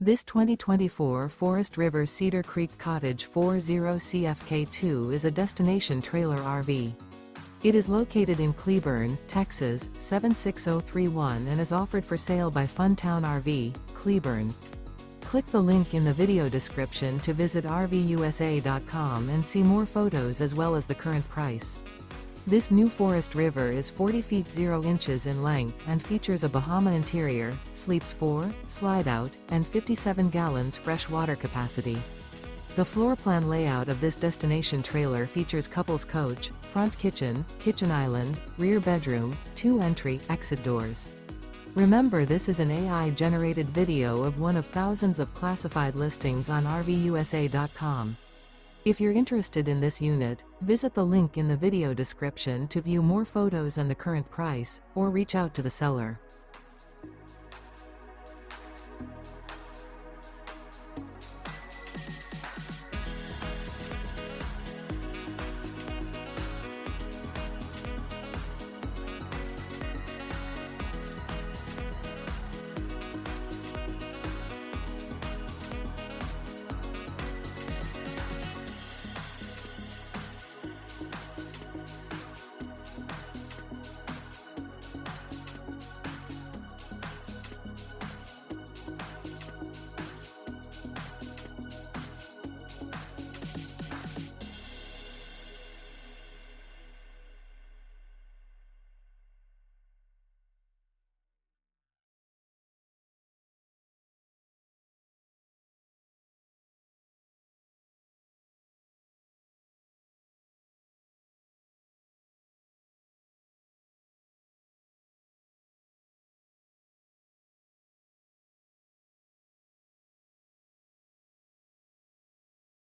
This 2024 Forest River Cedar Creek Cottage 40CFK2 is a destination trailer RV. It is located in Cleburne, Texas, 76031 and is offered for sale by Funtown RV, Cleburne. Click the link in the video description to visit RVUSA.com and see more photos as well as the current price. This new Forest River is 40 feet 0 inches in length and features a BAHAMA interior, sleeps 4, slide-out, and 57 gallons fresh water capacity. The floor plan layout of this destination trailer features couples coach, front kitchen, kitchen island, rear bedroom, 2 entry/exit doors. Remember, this is an AI-generated video of one of thousands of classified listings on RVUSA.com. If you're interested in this unit, visit the link in the video description to view more photos and the current price, or reach out to the seller.